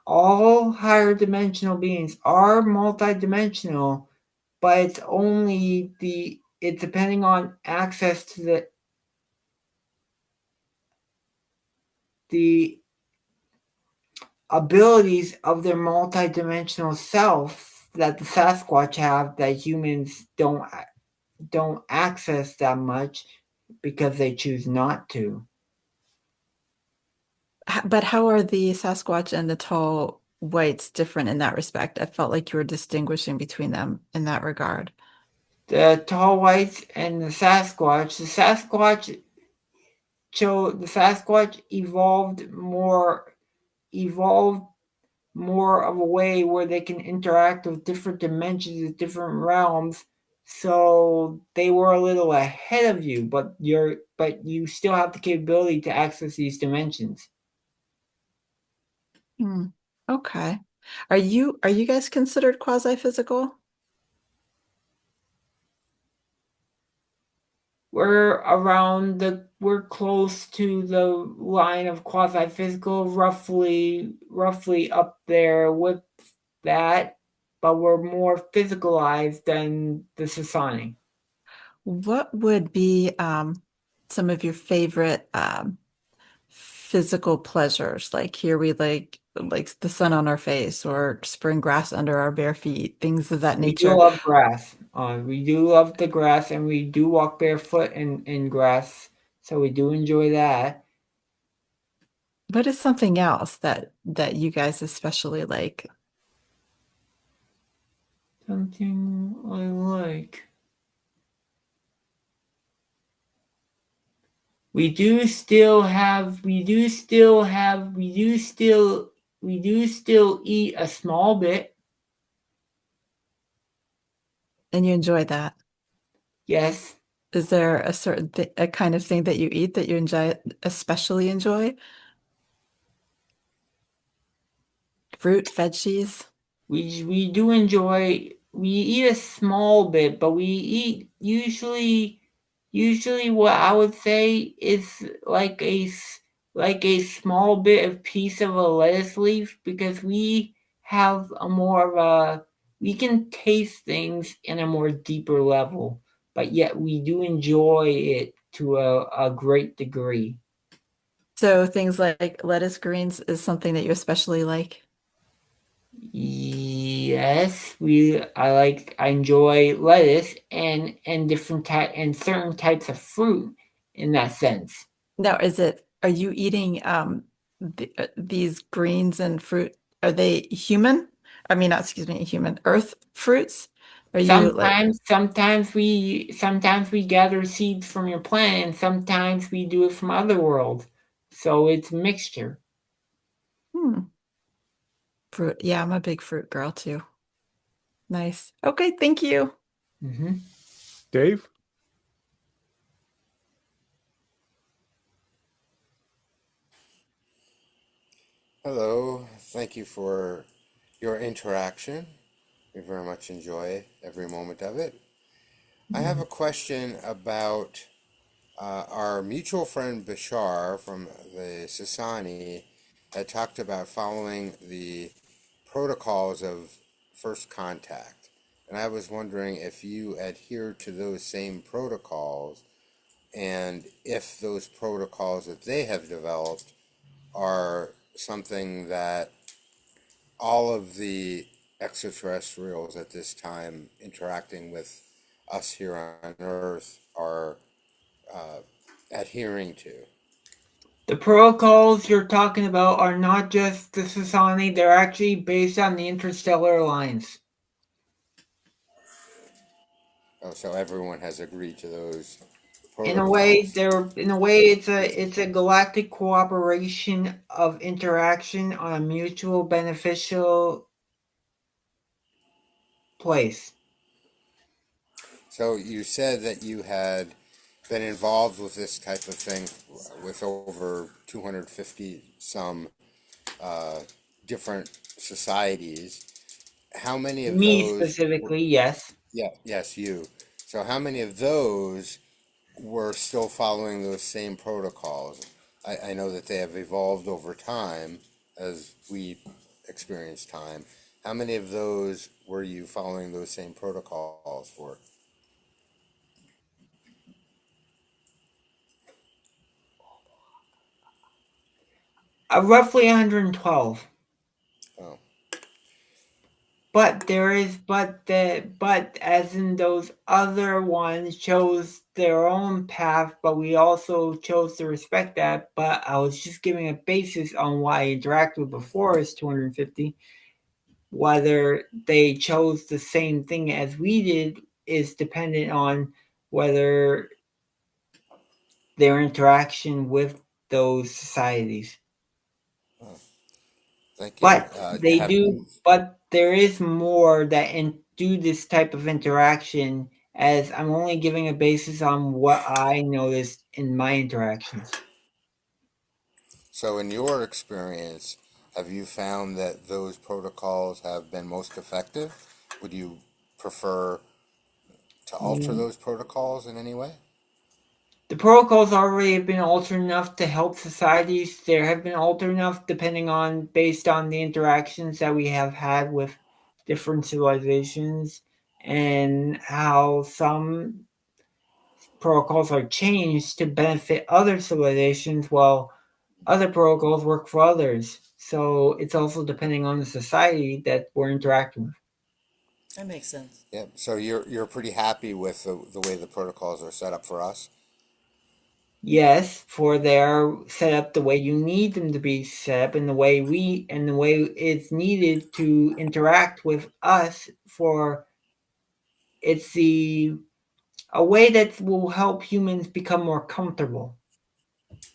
all higher dimensional beings are multidimensional, but it's depending on access to the abilities of their multidimensional self that the Sasquatch have that humans don't access that much because they choose not to. But how are the Sasquatch and the tall whites different in that respect? I felt like you were distinguishing between them in that regard. The tall whites and the Sasquatch evolved more of a way where they can interact with different dimensions, with different realms. So they were a little ahead of you, but you still have the capability to access these dimensions. Hmm. Okay. Are you guys considered quasi-physical? We're close to the line of quasi-physical, roughly up there with that, but we're more physicalized than the Sasani. What would be some of your favorite physical pleasures? Like here we like the sun on our face or spring grass under our bare feet, things of that We do nature. love grass. We do love the grass, and we do walk barefoot in grass, so we do enjoy that. What is something else that you guys especially like? Something I like. We do still eat a small bit. And you enjoy that? Yes, Is there a certain a kind of thing that you eat that you especially enjoy? Fruit, veggies? we do enjoy. We eat a small bit, but we eat usually what I would say is like a small bit of piece of a lettuce leaf, because we have a more of a we can taste things in a more deeper level, but yet we do enjoy it to a great degree. So things like lettuce greens is something that you especially like. Yes, I enjoy lettuce and different type and certain types of fruit in that sense. Now, are you eating these greens and fruit? Are they human? I mean, not, excuse me, human earth fruits? Are you like, Sometimes we gather seeds from your plant, and sometimes we do it from other worlds. So it's a mixture. hmm, fruit? Yeah, I'm a big fruit girl too. Nice. Okay, thank you. Hmm. Dave? Hello, thank you for your interaction. We very much enjoy every moment of it. I have a question about our mutual friend Bashar from the Sasani had talked about following the protocols of first contact. And I was wondering if you adhere to those same protocols and if those protocols that they have developed are something that all of the extraterrestrials at this time interacting with us here on Earth are adhering to. The protocols you're talking about are not just the Sasani, they're actually based on the interstellar alliance. Oh, so everyone has agreed to those In a way, protocols. it's a galactic cooperation of interaction on a mutual beneficial place. So you said that you had been involved with this type of thing with over 250 some different societies. How many of Me those? specifically, yes. Yeah, yes, you. So how many of those were still following those same protocols? I know that they have evolved over time as we experience time. How many of those were you following those same protocols for? Roughly 112. Oh, But but as in those other ones chose their own path, but we also chose to respect that. But I was just giving a basis on why I interacted before is 250. Whether they chose the same thing as we did is dependent on whether their interaction with those societies. oh, thank you. But they Have do, you? but there is more that do this type of interaction, as I'm only giving a basis on what I noticed in my interactions. So, in your experience, have you found that those protocols have been most effective? Would you prefer to alter Mm, those protocols in any way? The protocols already have been altered enough to help societies. There have been altered enough depending on based on the interactions that we have had with different civilizations and how some protocols are changed to benefit other civilizations while other protocols work for others. So it's also depending on the society that we're interacting with. That makes sense. Yeah. So you're pretty happy with the way the protocols are set up for us? Yes, for they're set up the way you need them to be set up, and the way it's needed to interact with us. For it's the a way that will help humans become more comfortable.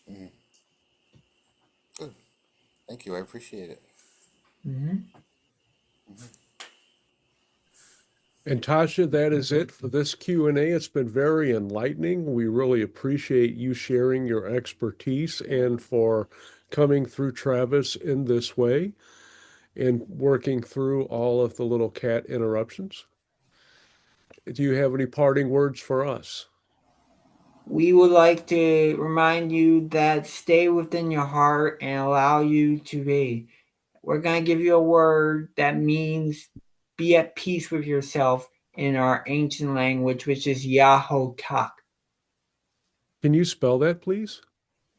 Mhm. Good. Thank you. I appreciate it. Hmm. And Tasha, that is it for this Q&A. It's been very enlightening. We really appreciate you sharing your expertise and for coming through Travis in this way and working through all of the little cat interruptions. Do you have any parting words for us? We would like to remind you that stay within your heart and allow you to be. We're going to give you a word that means be at peace with yourself in our ancient language, which is Yaho'tak. Can you spell that, please?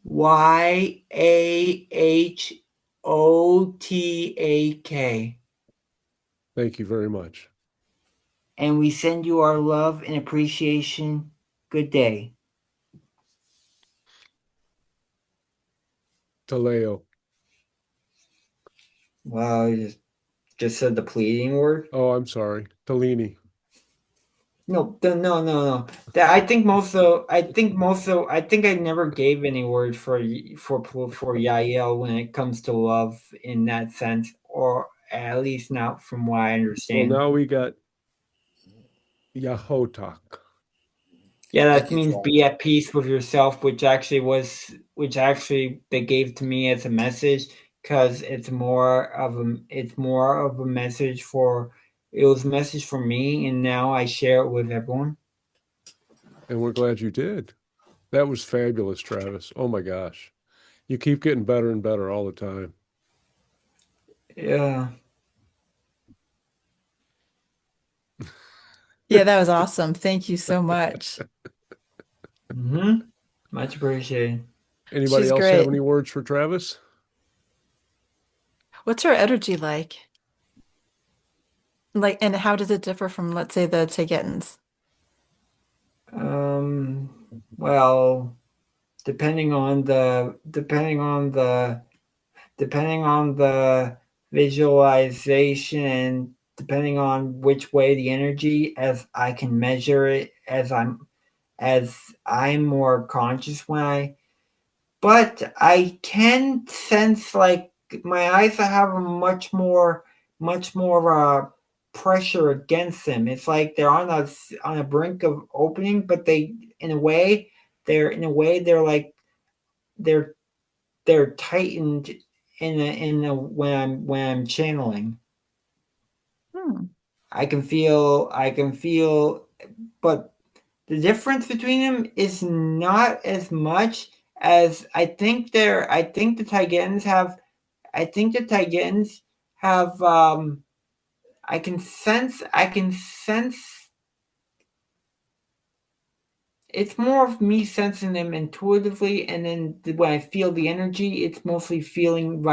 Yahotak. Thank you very much. And we send you our love and appreciation. Good day. Taleo. Well, you just said the pleading word. Oh, I'm sorry. Talini. No. That I think I think I never gave any word for Yael when it comes to love in that sense, or at least not from what I Well, understand. now we got Yaho'tak. Yeah, Thank that you, means be Travis. at peace with yourself, which actually they gave to me as a message because it's more of a message for it was a message for me, and now I share it with everyone. And we're glad you did. That was fabulous, Travis. Oh my gosh. You keep getting better and better all the time. Yeah. Yeah, that was awesome. Thank you so much. Much appreciated. Anybody She's else have great. any words for Travis? What's her energy like? Like, and how does it differ from, let's say, the Tegetans? Well, depending on the visualization, depending on which way the energy, as I can measure it, as I'm more conscious but I can sense like my eyes have a much more pressure against them. It's like they're on a brink of opening, but they're like they're they're tightened in a when I'm channeling. Hmm. I can feel, but the difference between them is not as much as I think the Titans have I can sense it's more of me sensing them intuitively, and then when I feel the energy, it's mostly feeling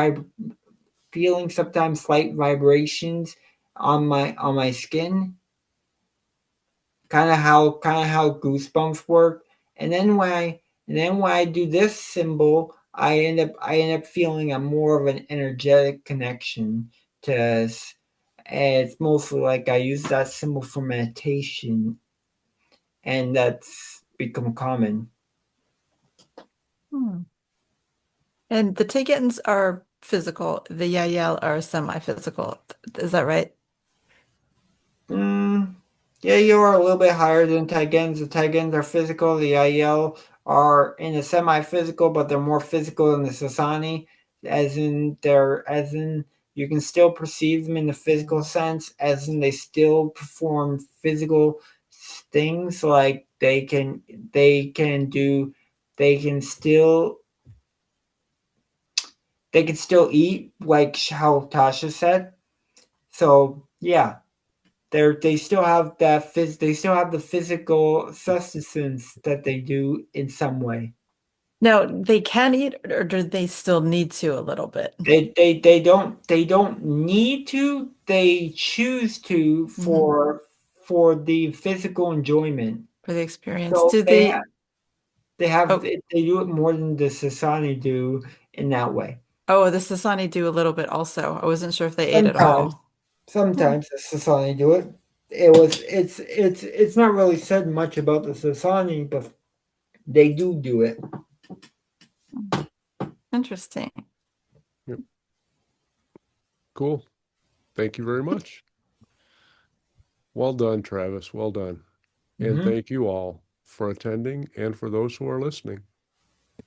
sometimes slight vibrations on my skin, kind of how goosebumps work. And then when I do this symbol, I end up feeling a more of an energetic connection to us. And it's mostly like I use that symbol for meditation, and that's become common. Hmm. And the Tegetans are physical. The Yahyel are semi-physical. Is that right? Mm, yeah, you are a little bit higher than Titans. The Titans are physical. The IL are in a semi-physical, but they're more physical than the Sasani, as in you can still perceive them in the physical sense, as in they still perform physical things, like they can still eat, like how Tasha said. So yeah, they still have they still have the physical sustenance that they do in some way. No, they can eat, or do they still need to a little bit? They don't need to, they choose to Hmm. for the physical enjoyment. For the experience. So Do they? Oh, they do it more than the Sasani do in that way. oh, the Sasani do a little bit also. I wasn't sure if they ate at Sometimes all. Hmm. sometimes the Sasani do it. It's not really said much about the Sasani, but they do it. Interesting. Yep. Cool. Thank you very much. Well done, Travis. Well done. And Mm-hmm. thank you all for attending and for those who are listening.